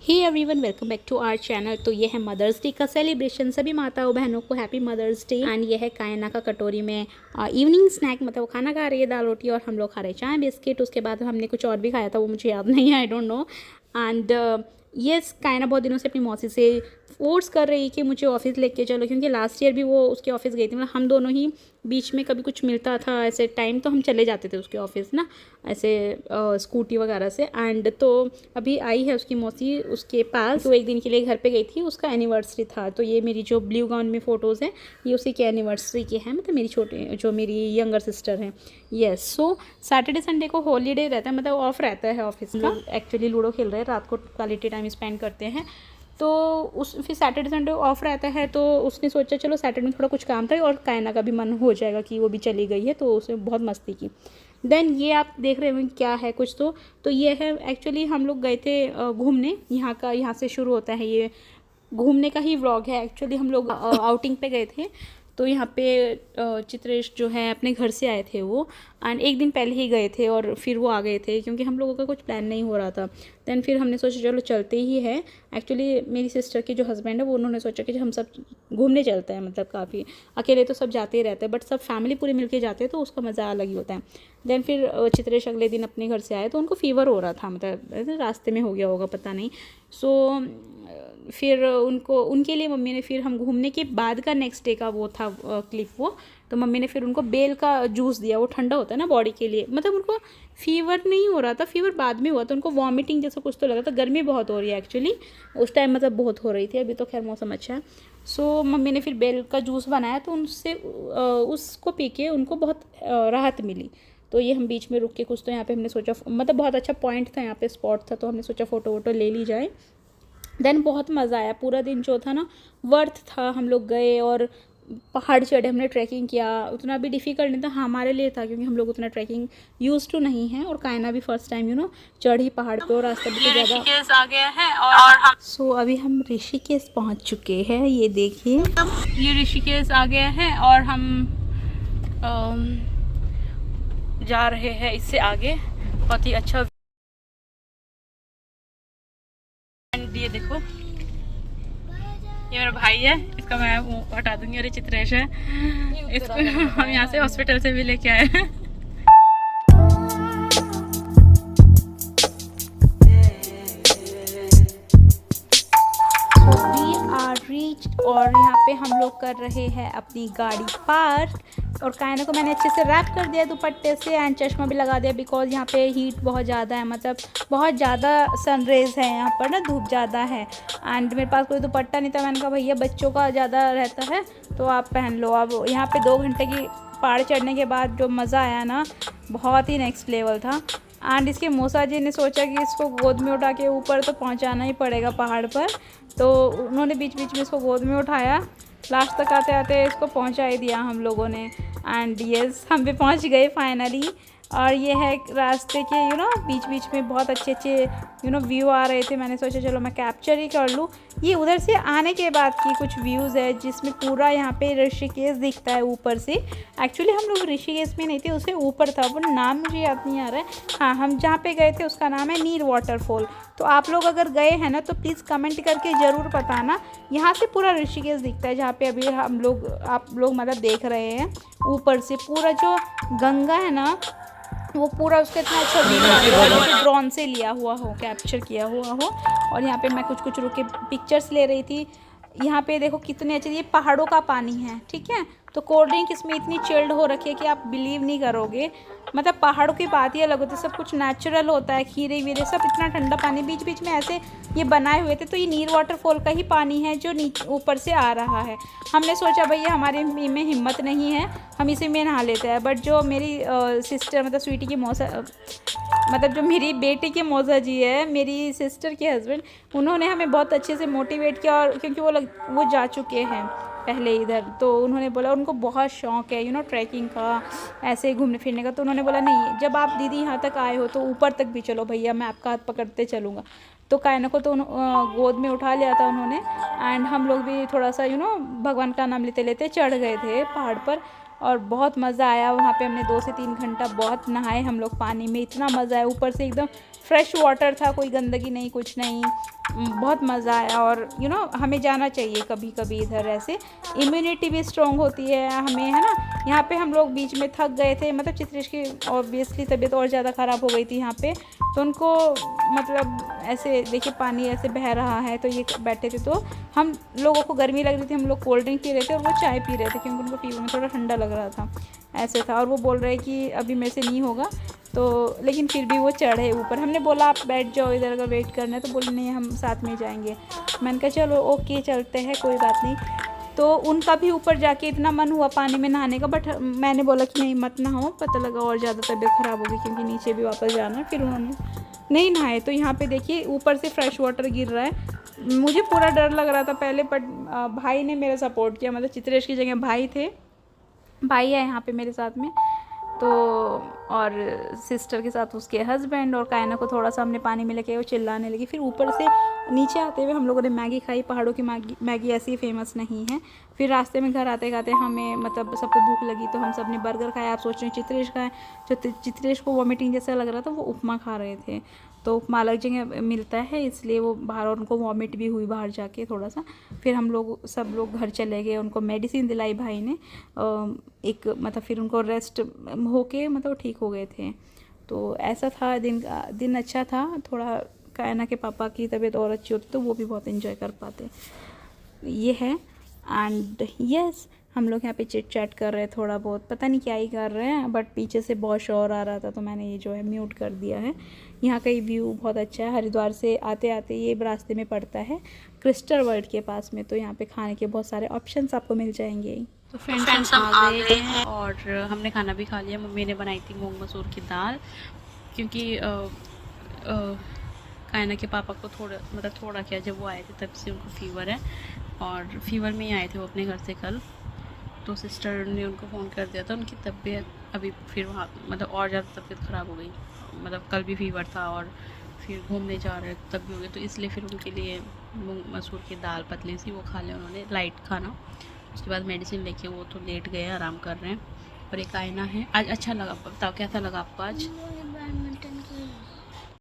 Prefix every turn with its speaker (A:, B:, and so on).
A: Hey everyone, welcome back to our channel. तो ये है मदर्स डे का सेलिब्रेशन। सभी माताओं बहनों को हैप्पी मदर्स डे। एंड ये है कायना का कटोरी में इवनिंग स्नैक, मतलब वो खाना खा रही है, दाल रोटी, और हम लोग खा रहे हैं चाय बिस्किट। उसके बाद हमने कुछ और भी खाया था, वो मुझे याद नहीं है, I don't know. And yes, कायना बहुत दिनों से अपनी मौसी से फोर्स कर रही कि मुझे ऑफिस लेके चलो, क्योंकि लास्ट ईयर भी वो उसके ऑफिस गई थी। मतलब हम दोनों ही बीच में कभी कुछ मिलता था ऐसे टाइम तो हम चले जाते थे उसके ऑफिस ना, ऐसे स्कूटी वगैरह से। एंड तो अभी आई है उसकी मौसी उसके पास, तो एक दिन के लिए घर पे गई थी, उसका एनिवर्सरी था। तो ये मेरी जो ब्लू गाउन में फ़ोटोज़ हैं ये उसी के एनिवर्सरी के हैं, मतलब मेरी छोटे जो मेरी यंगर सिस्टर हैं। यस, सो सैटरडे संडे को हॉलीडे रहता है, मतलब ऑफ रहता है ऑफिस का। एक्चुअली लूडो खेल रहे हैं, रात को क्वालिटी टाइम स्पेंड करते हैं। तो उस फिर सैटरडे संडे ऑफ रहता है, तो उसने सोचा चलो सैटरडे में थोड़ा कुछ काम था, और कायना का भी मन हो जाएगा कि वो भी चली गई है, तो उसने बहुत मस्ती की। देन ये आप देख रहे होंगे क्या है कुछ, तो ये है एक्चुअली हम लोग गए थे घूमने। यहाँ से शुरू होता है, ये घूमने का ही व्लॉग है। एक्चुअली हम लोग आउटिंग पे गए थे, तो यहाँ पे चित्रेश जो है अपने घर से आए थे वो, एंड एक दिन पहले ही गए थे और फिर वो आ गए थे, क्योंकि हम लोगों का कुछ प्लान नहीं हो रहा था। देन फिर हमने सोचा चलो चलते ही है। एक्चुअली मेरी सिस्टर के जो हस्बैंड है वो, उन्होंने सोचा कि हम सब घूमने चलते हैं, मतलब काफ़ी अकेले तो सब जाते ही रहते हैं, बट सब फैमिली पूरी मिलके जाते हैं तो उसका मज़ा अलग ही होता है। देन फिर चित्रेश अगले दिन अपने घर से आए, तो उनको फ़ीवर हो रहा था, मतलब रास्ते में हो गया होगा पता नहीं। सो फिर उनके लिए मम्मी ने, फिर हम घूमने के बाद का नेक्स्ट डे का वो था क्लिप वो, तो मम्मी ने फिर उनको बेल का जूस दिया। वो ठंडा होता है ना बॉडी के लिए, मतलब उनको फ़ीवर नहीं हो रहा था, फ़ीवर बाद में हुआ था, उनको वॉमिटिंग जैसा कुछ तो लगा था। गर्मी बहुत हो रही है एक्चुअली उस टाइम, मतलब बहुत हो रही थी, अभी तो खैर मौसम अच्छा है। सो मम्मी ने फिर बेल का जूस बनाया, तो उनसे उसको पी के उनको बहुत राहत मिली। तो ये हम बीच में रुक के कुछ, तो यहाँ पे हमने सोचा, मतलब बहुत अच्छा पॉइंट था यहाँ पे, स्पॉट था, तो हमने सोचा फ़ोटो वोटो ले ली जाए। देन बहुत मज़ा आया, पूरा दिन जो था ना वर्थ था। हम लोग गए और पहाड़ चढ़े, हमने ट्रैकिंग किया। उतना भी डिफ़िकल्ट नहीं था हमारे लिए, था क्योंकि हम लोग उतना ट्रैकिंग यूज़ टू नहीं है, और कायना भी फर्स्ट टाइम चढ़ी पहाड़ पे, और रास्ता भी ज़्यादा
B: ऋषिकेश आ गया है और हम
A: सो अभी हम ऋषिकेश पहुंच चुके हैं। ये देखिए,
B: ये ऋषिकेश आ गया है और हम जा रहे हैं इससे आगे। बहुत ही अच्छा। ये देखो, ये मेरा भाई है, इसका मैं मुंह हटा दूंगी, और ये चित्रेश है, इसको हम यहाँ से हॉस्पिटल से भी लेके आए हैं।
A: और यहाँ पे हम लोग कर रहे हैं अपनी गाड़ी पार्क, और कायना को मैंने अच्छे से रैप कर दिया दुपट्टे से, एंड चश्मा भी लगा दिया, बिकॉज यहाँ पे हीट बहुत ज़्यादा है, मतलब बहुत ज़्यादा सनरेज है यहाँ पर ना, धूप ज़्यादा है। एंड मेरे पास कोई दुपट्टा नहीं था, मैंने कहा भैया बच्चों का ज़्यादा रहता है तो आप पहन लो। अब यहाँ पे 2 घंटे की पहाड़ चढ़ने के बाद जो मज़ा आया ना, बहुत ही नेक्स्ट लेवल था। एंड इसके मौसा जी ने सोचा कि इसको गोद में उठा के ऊपर तो पहुंचाना ही पड़ेगा पहाड़ पर, तो उन्होंने बीच बीच में इसको गोद में उठाया। लास्ट तक आते आते इसको पहुंचा ही दिया हम लोगों ने। एंड यस, हम भी पहुंच गए फाइनली। और ये है रास्ते के बीच बीच में बहुत अच्छे अच्छे व्यू आ रहे थे। मैंने सोचा चलो मैं कैप्चर ही कर लूँ। ये उधर से आने के बाद की कुछ व्यूज़ है, जिसमें पूरा यहाँ पे ऋषिकेश दिखता है ऊपर से। एक्चुअली हम लोग ऋषिकेश में नहीं थे, उससे ऊपर था, वो नाम मुझे याद नहीं आ रहा है। हाँ, हम जहाँ पे गए थे उसका नाम है नीर वाटरफॉल। तो आप लोग अगर गए हैं ना, तो प्लीज़ कमेंट करके ज़रूर बताना। यहाँ से पूरा ऋषिकेश दिखता है, जहाँ पे अभी आप लोग मतलब देख रहे हैं। ऊपर से पूरा जो गंगा है ना, वो पूरा उसका इतना अच्छा व्यू है, ड्रोन से लिया हुआ हो, कैप्चर किया हुआ हो। और यहाँ पे मैं कुछ रुक के पिक्चर्स ले रही थी। यहाँ पे देखो कितने अच्छे, ये पहाड़ों का पानी है, ठीक है। तो कोल्ड ड्रिंक इसमें इतनी चिल्ड हो रखी है कि आप बिलीव नहीं करोगे, मतलब पहाड़ों की बात ही अलग होती है, सब कुछ नेचुरल होता है, खीरे वीरे सब, इतना ठंडा पानी। बीच बीच में ऐसे ये बनाए हुए थे, तो ये नीर वाटरफॉल का ही पानी है जो नीचे ऊपर से आ रहा है। हमने सोचा भैया हमारे में हिम्मत नहीं है, हम इसी में नहा लेते हैं। बट जो मेरी सिस्टर, मतलब स्वीटी की मौसा, मतलब जो मेरी बेटी के मौसा जी है, मेरी सिस्टर के हस्बैंड, उन्होंने हमें बहुत अच्छे से मोटिवेट किया। और क्योंकि वो जा चुके हैं पहले इधर, तो उन्होंने बोला, उनको बहुत शौक़ है ट्रैकिंग का, ऐसे घूमने फिरने का। तो उन्होंने बोला नहीं, जब आप दीदी यहाँ तक आए हो तो ऊपर तक भी चलो भैया, मैं आपका हाथ पकड़ते चलूँगा। तो कायना को तो गोद में उठा लिया था उन्होंने। एंड हम लोग भी थोड़ा सा भगवान का नाम लेते लेते चढ़ गए थे पहाड़ पर। और बहुत मज़ा आया वहाँ पे। हमने 2 से 3 घंटा बहुत नहाए हम लोग पानी में, इतना मज़ा आया। ऊपर से एकदम फ्रेश वाटर था, कोई गंदगी नहीं, कुछ नहीं, बहुत मज़ा आया। और हमें जाना चाहिए कभी कभी इधर, ऐसे इम्यूनिटी भी स्ट्रॉन्ग होती है हमें, है ना। यहाँ पे हम लोग बीच में थक गए थे, मतलब चित्रेश की ऑब्वियसली तबीयत और ज़्यादा ख़राब हो गई थी यहाँ पे, तो उनको मतलब ऐसे देखिए पानी ऐसे बह रहा है, तो ये बैठे थे, तो हम लोगों को गर्मी लग रही थी, हम लोग कोल्ड ड्रिंक पी रहे थे और वो चाय पी रहे थे, क्योंकि उनको फीवर में थोड़ा ठंडा लग रहा था, ऐसे था। और वो बोल रहे कि अभी मेरे से नहीं होगा, तो लेकिन फिर भी वो चढ़े ऊपर। हमने बोला आप बैठ जाओ इधर, अगर वेट करना है, तो बोले नहीं हम साथ में जाएंगे। मैंने कहा चलो ओके चलते हैं, कोई बात नहीं। तो उनका भी ऊपर जाके इतना मन हुआ पानी में नहाने का, बट मैंने बोला कि नहीं मत नहाओ, पता लगा और ज़्यादा तबीयत ख़राब होगी, क्योंकि नीचे भी वापस जाना है। फिर उन्होंने नहीं नहाए। तो यहाँ पे देखिए ऊपर से फ्रेश वाटर गिर रहा है, मुझे पूरा डर लग रहा था पहले, बट भाई ने मेरा सपोर्ट किया, मतलब चित्रेश की जगह भाई थे, भाई है यहाँ पे मेरे साथ में, तो और सिस्टर के साथ उसके हस्बैंड, और कायना को थोड़ा सा हमने पानी में लेके वो चिल्लाने लगी। फिर ऊपर से नीचे आते हुए हम लोगों ने मैगी खाई, पहाड़ों की मैगी ऐसी फेमस नहीं है। फिर रास्ते में घर आते खाते हमें मतलब सबको भूख लगी, तो हम सब ने बर्गर खाया। आप सोच रहे हैं चित्रेश खाए, जो चित्रेश को वॉमिटिंग जैसा लग रहा था, वो उपमा खा रहे थे, तो उपमा अलग जगह मिलता है, इसलिए वो बाहर, और उनको वॉमिट भी हुई बाहर जाके थोड़ा सा। फिर हम लोग सब लोग घर चले गए, उनको मेडिसिन दिलाई भाई ने, एक मतलब फिर उनको रेस्ट होके मतलब ठीक हो गए थे। तो ऐसा था दिन अच्छा था। थोड़ा कायना के पापा की तबीयत और अच्छी होती तो वो भी बहुत एंजॉय कर पाते, ये है। एंड यस, हम लोग यहाँ पे चिट चैट कर रहे हैं, थोड़ा बहुत पता नहीं क्या ही कर रहे हैं, बट पीछे से बहुत शोर आ रहा था, तो मैंने ये जो है म्यूट कर दिया है। यहाँ का ये व्यू बहुत अच्छा है, हरिद्वार से आते आते ये रास्ते में पड़ता है क्रिस्टल वर्ल्ड के पास में, तो यहाँ पे खाने के बहुत सारे ऑप्शंस आपको मिल जाएंगे।
B: तो फ्रेंड्स हम आ गए हैं और हमने खाना भी खा लिया। मम्मी ने बनाई थी मूंग मसूर की दाल, क्योंकि कायना के पापा को थोड़ा क्या, जब वो आए थे तब से उनको फीवर है, और फीवर में ही आए थे वो अपने घर से कल, तो सिस्टर ने उनको फ़ोन कर दिया था। उनकी तबीयत अभी फिर वहाँ मतलब और ज़्यादा तबीयत ख़राब हो गई, मतलब कल भी फीवर था और फिर घूमने जा रहे तब भी हो गए, तो इसलिए फिर उनके लिए मूंग मसूर की दाल पतली सी वो खा लिया उन्होंने, लाइट खाना। उसके बाद मेडिसिन लेके वो तो लेट गए, आराम कर रहे हैं। और एक आईना है। आज अच्छा लगा, बताओ कैसा लगा आपको आज?